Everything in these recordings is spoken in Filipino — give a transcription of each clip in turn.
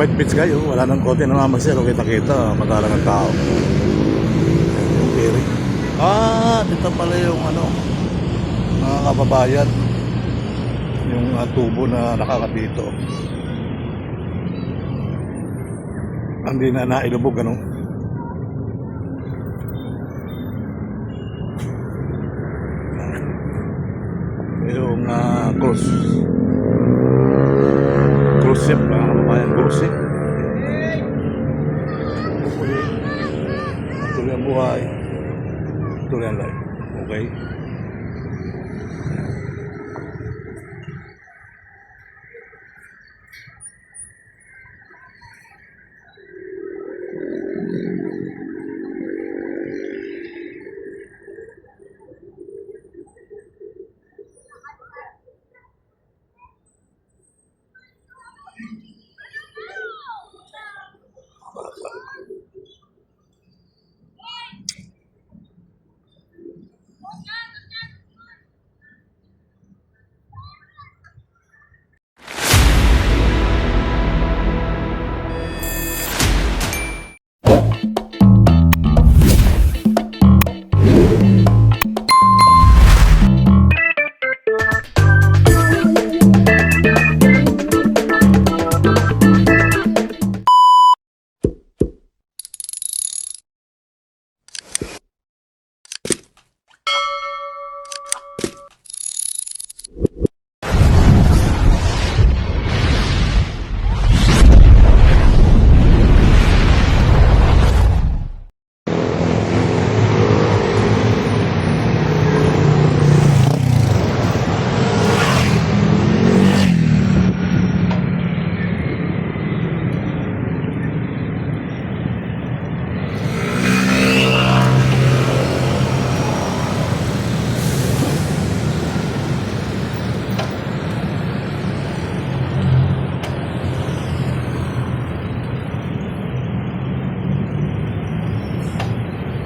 White Beach kayo, wala nang kote ng amasero, kita-kita, madalang ang tao. Yung ferry. Dito pala yung ano, mga kababayan. Yung tubo na nakakadito. Hindi na nailubog, ano? Yung cruise ship, mga kababayan, cruise ship. Tuloy ang buhay, tuloy ang life. Okay?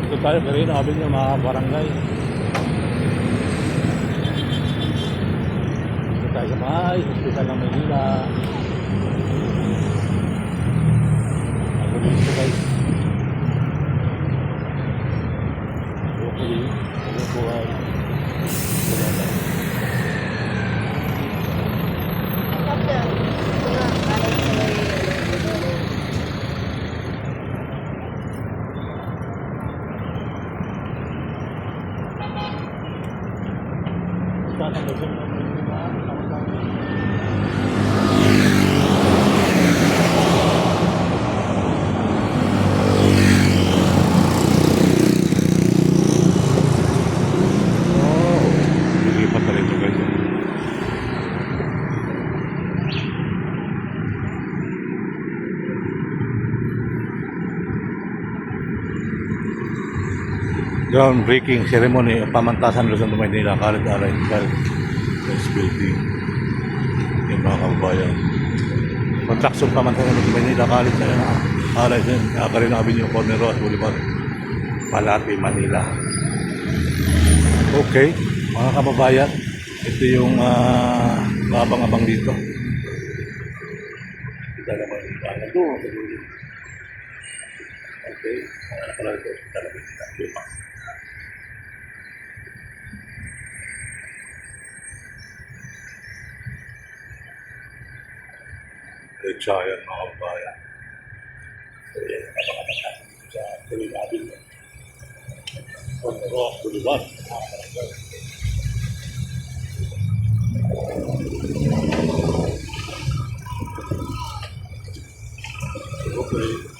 Dito tayo, pero namin yung mga barangay. Dito tayo sa may hospital ng Manila. Ako dito guys. Hopefully, ano po ay groundbreaking ceremony pamantasan Luzon to Maynila College Allied Health Building. Yung mga kababayan, construction pamantasan Luzon to Maynila College Allied Carino Avenue, Corner Road, Boulevard, Malate, Manila. Okay, mga kababayan, ito yung abang-abang dito. Kita naman yung doon. Okay, pala ito talaga kita. Giant mga kababayan. So yan, napakatakas sa Tulinabin. Corner Rock, Boulevard. Okay.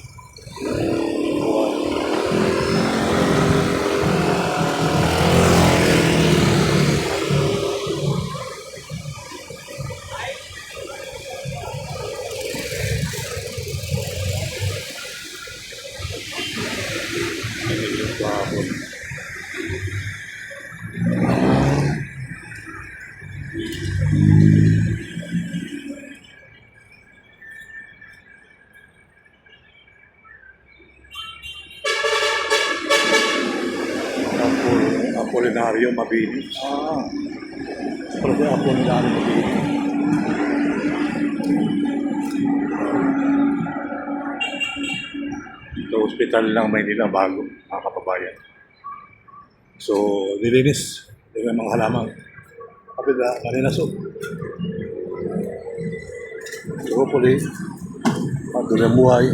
Apolinario Mabini. Seperti Apolinario Mabini. Sa hospital lang Maynila bago, mga kababayan. So, nilinis. Yung mga halaman. Kapila, malinaso. So, hopefully, patuloy ang buhay.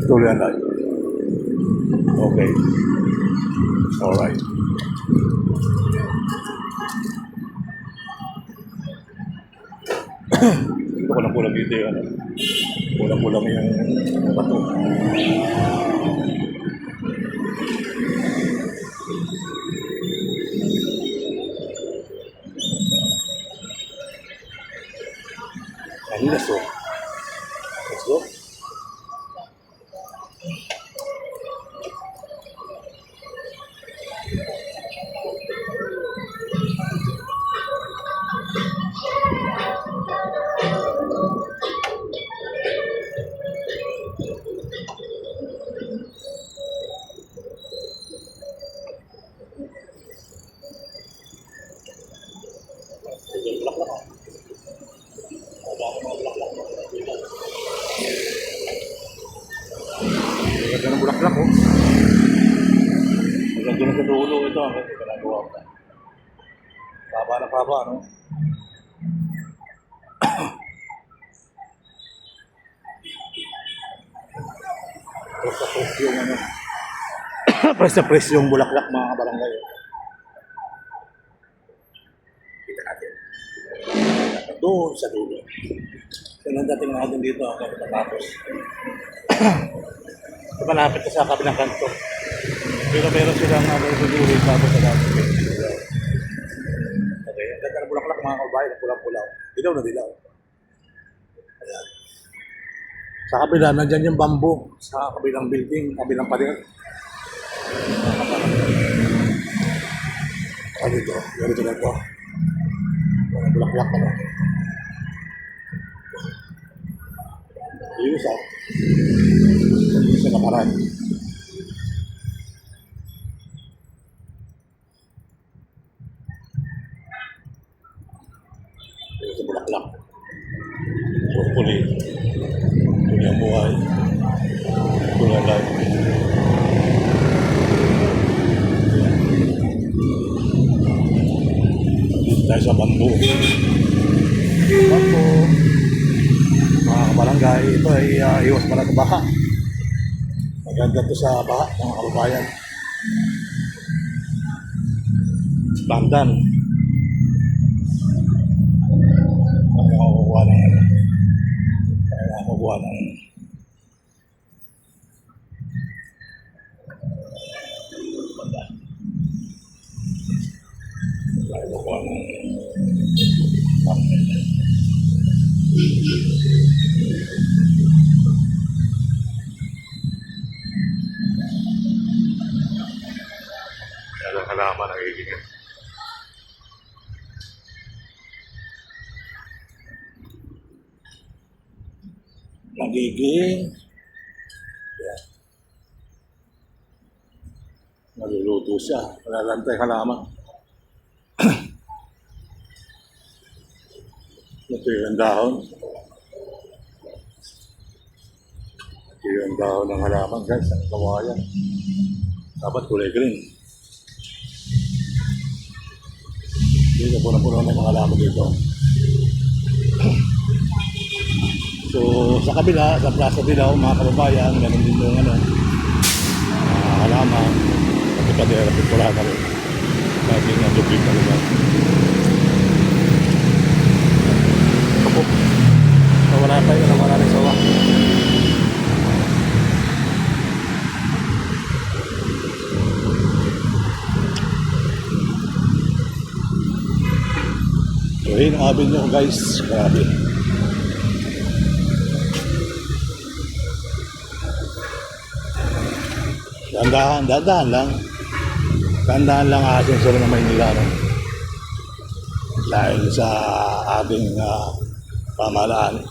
Tuloy ang life. Okay. Alright. Ito kulang-kulang dito yung ano. Kulang-kulang yung bato. Kanina so. Let's go. Ganda ng bulaklak oh. Ganda ng katulo ito. Ang ganda ginagawa ko. Paba na paba, no? Press na press yung ano. Press na press yung bulaklak mga barangay. Kita natin. Doon sa dulo. So, nang dating natin dito ako tapos. So, malapit na sa kabilang kanto. Pero meron silang dulo tapos sa dati. Okay, ang ganda ng bulaklak mga kabayan, pulang-pulaw. Dilaw na dilaw. Ayan. Sa kabila, nandyan yung bamboo. Sa kabilang building, kabilang pader. Ano ito? Ganito na ito. Walang bulaklak pa na. Yung isa. Yung isa nakaraan. Yung isa bulaklak. Hopefully, tuloy ang buhay. Tuloy ang life. Dito tayo sa bamboo. Bamboo. Mga kabarangay, ito ay iwas pala sa baha. Maganda ito sa baha, mga kababayan. Bandan. Kaya makukuha ng ano. Kaya makukuha ng banda. Kaya makukuha ng bandan. Kaya halaman ang iingin. Nagiging yan. Naluluto siya. Malalantay halaman. Ito yung dahon. Ito yung dahon ng halaman guys. Ang kawayan. Dapat kulay green. Dito puno-puno ng mga halaman dito. So sa kabila, sa Plaza Dilaw, mga kababayan, meron din yung ano, halaman. Kasi kadera, pipula na rin. Kasi nga lubig na lugar. Kapok. Wala pa yun, wala rin sawa. So yun ang abin nyo guys, grabe. Dahan-dahan lang. Dahan-dahan lang asin sila ng Maynila. No? Dahil sa ating pamahalaan,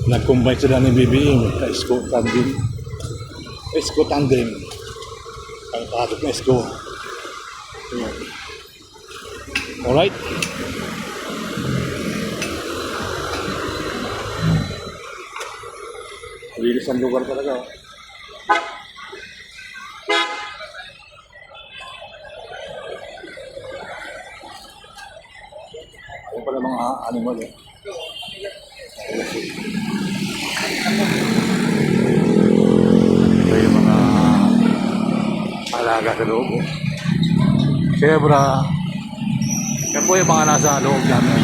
nag-combine sila ng BBM, Isko Tandem. Isko Tandem. Ang patot na Isko. Alright. Lilis ang lugar talaga. animal eh. Ito yung mga alaga sa loob. Zebra. Yan po yung mga nasa loob namin.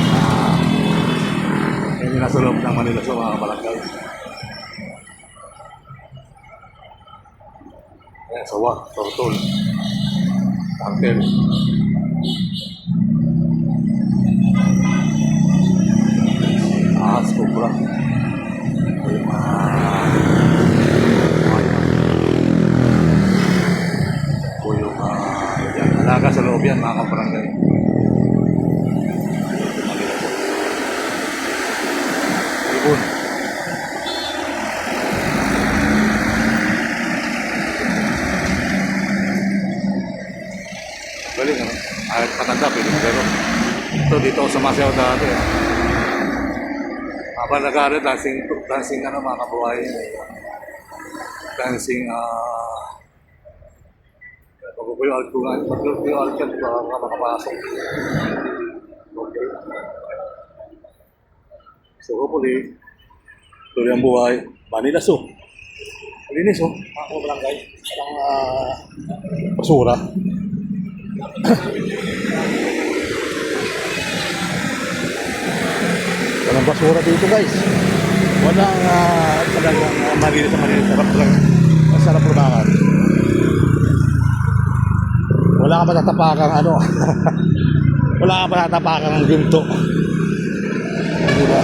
Yung nasa loob ng Manila sa mga barangay. Ayan, sawa, tortol, turtle. Ahas, cobra. Ito yung mga po yung yan, alaga sa loob yan, mga kabarangay. Ibon. Galing, ano? Kahit patanda, pwede magano. Ito, dito ako sumasayaw dati. Habang nag-aaral, dancing ano, mga kabuhay. Dancing, magpupuyo ko nga, magpupuyo ko baka makapasok. Okay. So, hopefully, tuloy ang buhay. Manila Zoo. Malinis, oh. Mga kabarangay. Parang basura. Walang basura dito, guys. Walang talagang malinis sa Manila. Sarap lang. Masarap lumakan. Wala ka matatapakan ano. Wala ka matatapakan ng ginto. Diba?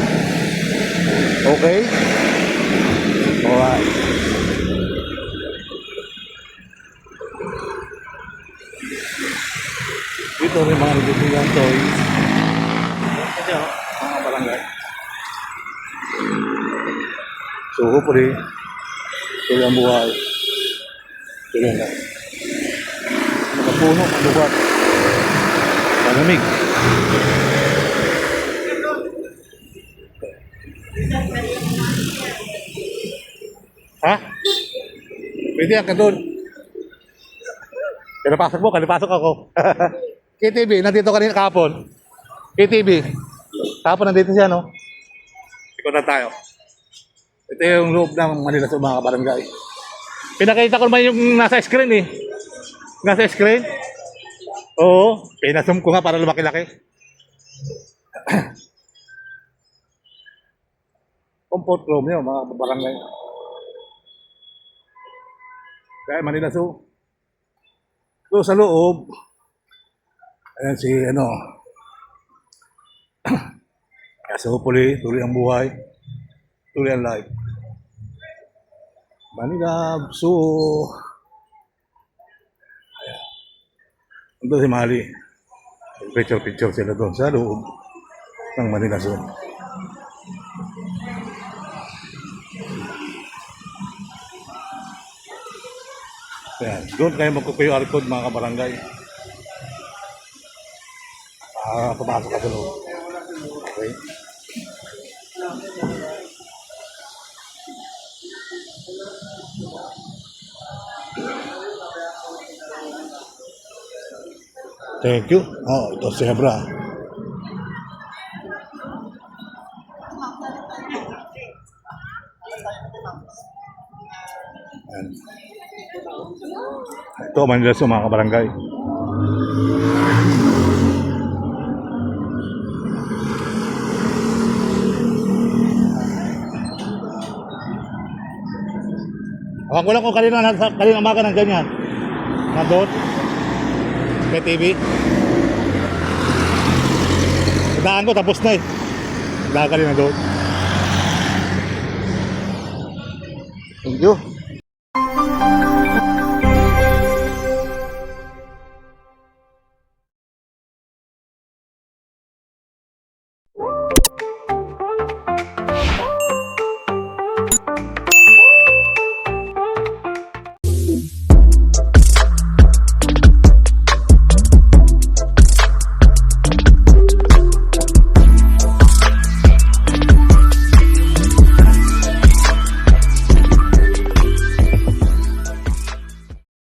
Okay? Alright. Dito rin mga nagbibigan toys. Ito, mga barangay. So, hopefully, tuloy ang buhay. Tuloy na. Nakapuno, ang lugar. Malamig. Ha? Pwede yan ka doon. Kanapasok mo, kanapasok ako. KTV, nandito kanina kahapon. KTV. Kahapon nandito siya, no? Ikaw na tayo. Ito yung loob ng Manila sa mga barangay. Pinakita ko naman yung nasa screen eh. Nasa screen? Oo. Pinasum ko nga para lumaki-laki. Comfort room yun, mga barangay. Kaya Manila Zoo. So sa loob, ayan si ano. Kaya so hopefully, tuloy ang buhay. Tuloy ang life. Manila Zoo. Ayan. Ando si Mali. Picture sila doon sa loob ng Manila Zoo. Ayan. Doon kayo magkukuyo QR code mga kabarangay. Pumasok ka sa loob. Okay. Thank you. Oh, ito zebra. Ayan. Ito, Manila Zoo, mga kabarangay. Ako lang kung kanina umaga ng ganyan. Nandun. May TV. Daan ko, tapos na eh. Daan kanina doon. Thank you.